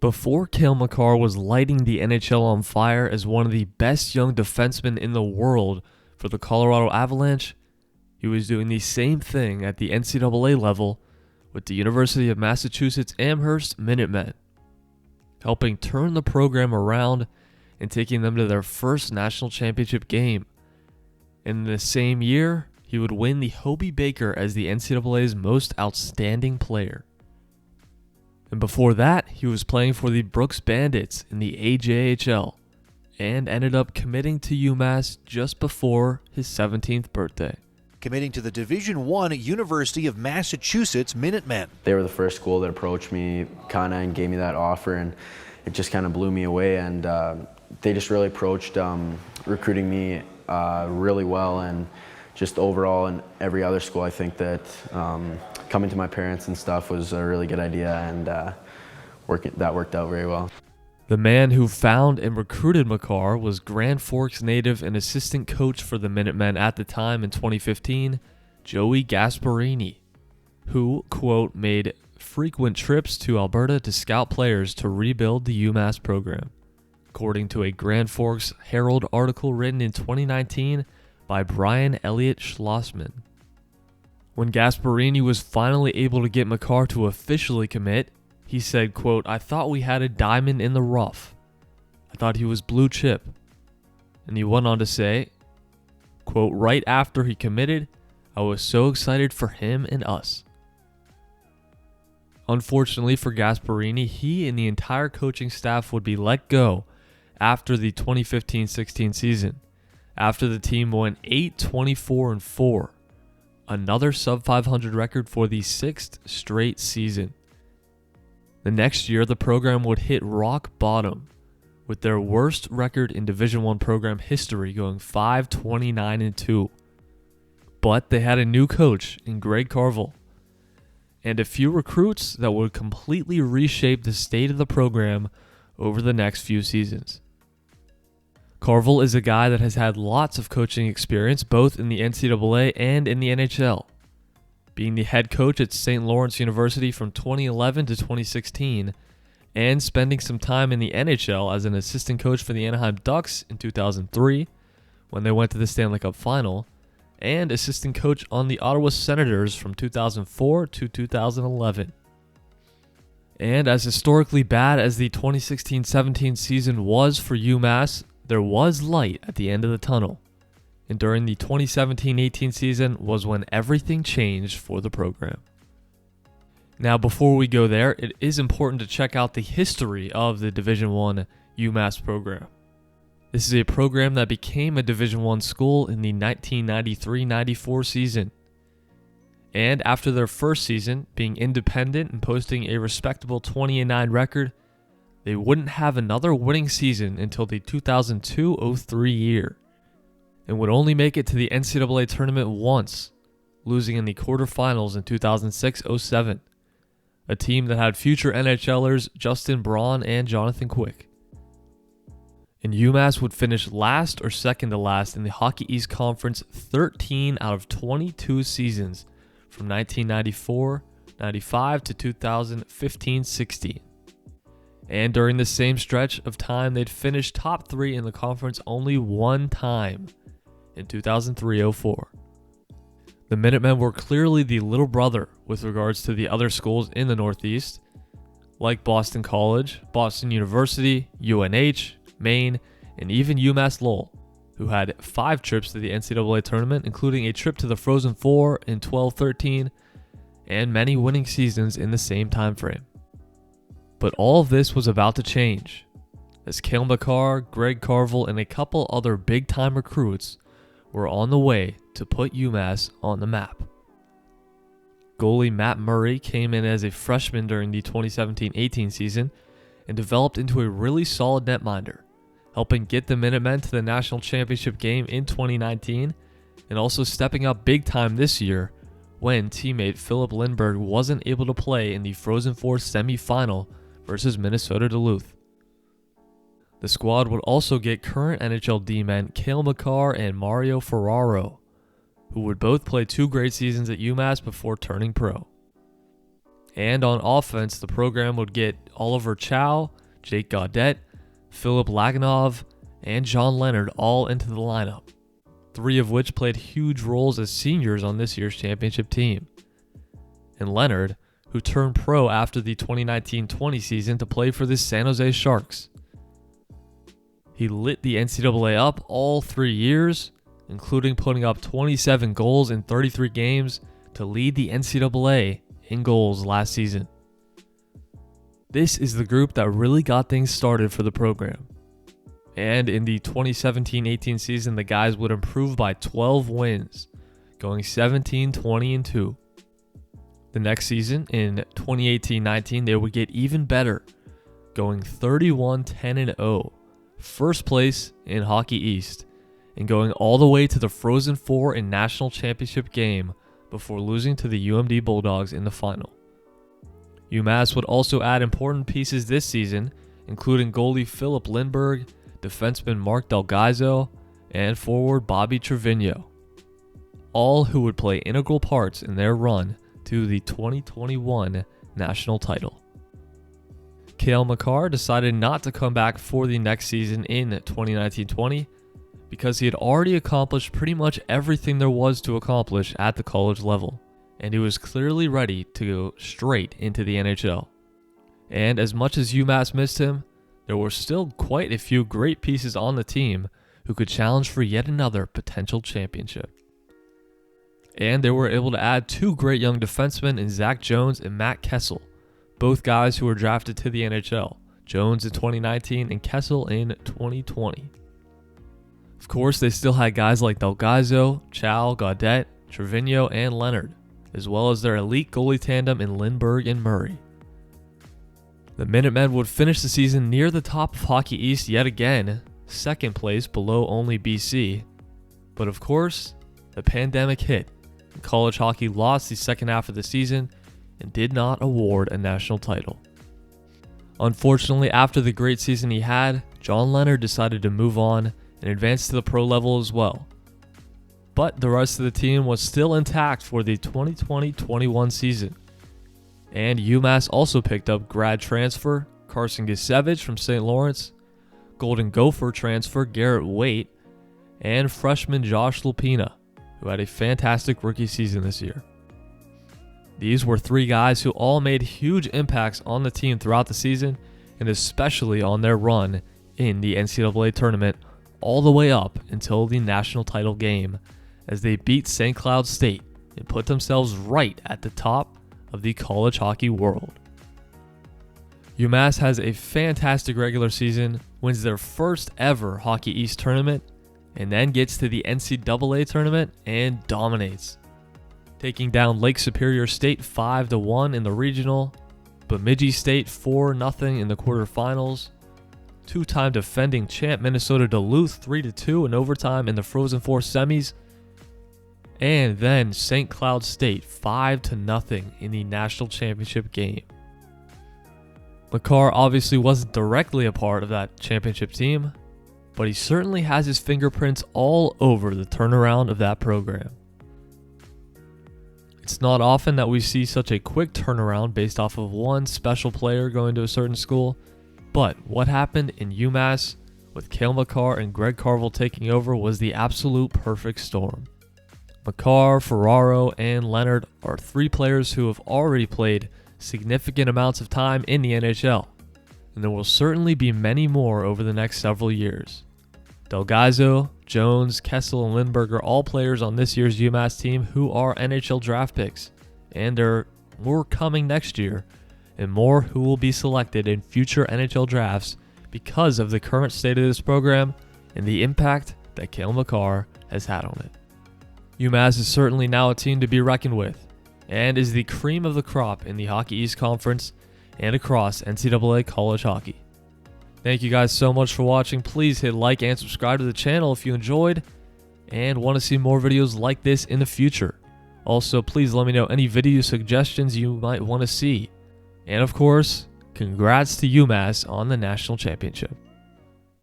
Before Cale Makar was lighting the NHL on fire as one of the best young defensemen in the world for the Colorado Avalanche, he was doing the same thing at the NCAA level with the University of Massachusetts Amherst Minutemen, helping turn the program around and taking them to their first national championship game. And in the same year, he would win the Hobey Baker as the NCAA's most outstanding player. And before that, he was playing for the Brooks Bandits in the AJHL and ended up committing to UMass just before his 17th birthday. Committing to the Division I University of Massachusetts Minutemen. They were the first school that approached me and gave me that offer, and it just kind of blew me away. And they just really approached recruiting me really well, and just overall in every other school, I think that coming to my parents and stuff was a really good idea, and that worked out very well. The man who found and recruited Makar was Grand Forks native and assistant coach for the Minutemen at the time in 2015, Joey Gasparini, who, quote, made frequent trips to Alberta to scout players to rebuild the UMass program, according to a Grand Forks Herald article written in 2019 by Brian Elliott Schlossman. When Gasparini was finally able to get Makar to officially commit, he said, quote, "I thought we had a diamond in the rough. I thought he was blue chip." And he went on to say, quote, "Right after he committed, I was so excited for him and us." Unfortunately for Gasparini, he and the entire coaching staff would be let go after the 2015-16 season, after the team went 8-24-4, another sub-500 record for the 6th straight season. The next year, the program would hit rock bottom, with their worst record in Division I program history, going 5-29-2. But they had a new coach in Greg Carvel, and a few recruits that would completely reshape the state of the program over the next few seasons. Carvel is a guy that has had lots of coaching experience both in the NCAA and in the NHL, being the head coach at St. Lawrence University from 2011 to 2016, and spending some time in the NHL as an assistant coach for the Anaheim Ducks in 2003, when they went to the Stanley Cup Final, and assistant coach on the Ottawa Senators from 2004 to 2011. And as historically bad as the 2016-17 season was for UMass, there was light at the end of the tunnel. And during the 2017-18 season was when everything changed for the program. Now, before we go there, it is important to check out the history of the Division I UMass program. This is a program that became a Division I school in the 1993-94 season. And after their first season, being independent and posting a respectable 20-9 record, they wouldn't have another winning season until the 2002-03 year, and would only make it to the NCAA tournament once, losing in the quarterfinals in 2006-07, a team that had future NHLers Justin Braun and Jonathan Quick. And UMass would finish last or second to last in the Hockey East Conference 13 out of 22 seasons from 1994-95 to 2015-16. And during the same stretch of time, they'd finished top 3 in the conference only one time, in 2003-04. The Minutemen were clearly the little brother with regards to the other schools in the Northeast, like Boston College, Boston University, UNH, Maine, and even UMass Lowell, who had 5 trips to the NCAA tournament, including a trip to the Frozen Four in 12-13, and many winning seasons in the same time frame. But all of this was about to change, as Cale Makar, Greg Carvel, and a couple other big-time recruits were on the way to put UMass on the map. Goalie Matt Murray came in as a freshman during the 2017-18 season and developed into a really solid netminder, helping get the Minutemen to the national championship game in 2019, and also stepping up big time this year when teammate Philip Lindbergh wasn't able to play in the Frozen Four semifinal versus Minnesota Duluth. The squad would also get current NHL D-men Cale Makar and Mario Ferraro, who would both play 2 great seasons at UMass before turning pro. And on offense, the program would get Oliver Chow, Jake Gaudette, Philip Laganov, and John Leonard all into the lineup, 3 of which played huge roles as seniors on this year's championship team. And Leonard, who turned pro after the 2019-20 season to play for the San Jose Sharks. He lit the NCAA up all 3 years, including putting up 27 goals in 33 games to lead the NCAA in goals last season. This is the group that really got things started for the program. And in the 2017-18 season, the guys would improve by 12 wins, going 17-20-2. The next season, in 2018-19, they would get even better, going 31-10-0, first place in Hockey East, and going all the way to the Frozen Four in national championship game before losing to the UMD Bulldogs in the final. UMass would also add important pieces this season, including goalie Philip Lindbergh, defenseman Mark Delgaizo, and forward Bobby Trevino, all who would play integral parts in their run to the 2021 national title. Cale Makar decided not to come back for the next season in 2019-20 because he had already accomplished pretty much everything there was to accomplish at the college level, and he was clearly ready to go straight into the NHL. And as much as UMass missed him, there were still quite a few great pieces on the team who could challenge for yet another potential championship. And they were able to add 2 great young defensemen in Zach Jones and Matt Kessel, both guys who were drafted to the NHL, Jones in 2019 and Kessel in 2020. Of course, they still had guys like Delgaizo, Chow, Gaudette, Trevino, and Leonard, as well as their elite goalie tandem in Lindbergh and Murray. The Minutemen would finish the season near the top of Hockey East yet again, second place below only BC. But of course, the pandemic hit, and college hockey lost the second half of the season and did not award a national title. Unfortunately, after the great season he had, John Leonard decided to move on and advance to the pro level as well. But the rest of the team was still intact for the 2020-21 season. And UMass also picked up grad transfer Carson Gisevich from St. Lawrence, Golden Gopher transfer Garrett Waite, and freshman Josh Lupina, who had a fantastic rookie season this year. These were 3 guys who all made huge impacts on the team throughout the season, and especially on their run in the NCAA tournament all the way up until the national title game, as they beat St. Cloud State and put themselves right at the top of the college hockey world. UMass has a fantastic regular season, wins their first ever Hockey East tournament, and then gets to the NCAA tournament and dominates, taking down Lake Superior State 5-1 in the regional, Bemidji State 4-0 in the quarterfinals, 2-time defending champ Minnesota Duluth 3-2 in overtime in the Frozen Four semis, and then St. Cloud State 5-0 in the national championship game. Makar obviously wasn't directly a part of that championship team, but he certainly has his fingerprints all over the turnaround of that program. It's not often that we see such a quick turnaround based off of one special player going to a certain school, but what happened in UMass with Cale Makar and Greg Carvel taking over was the absolute perfect storm. Makar, Ferraro, and Leonard are 3 players who have already played significant amounts of time in the NHL, and there will certainly be many more over the next several years. Delgaizo, Jones, Kessel, and Lindbergh are all players on this year's UMass team who are NHL draft picks, and there are more coming next year, and more who will be selected in future NHL drafts because of the current state of this program and the impact that Cale Makar has had on it. UMass is certainly now a team to be reckoned with, and is the cream of the crop in the Hockey East Conference and across NCAA college hockey. Thank you guys so much for watching. Please hit like and subscribe to the channel if you enjoyed and want to see more videos like this in the future. Also, please let me know any video suggestions you might want to see. And of course, congrats to UMass on the national championship.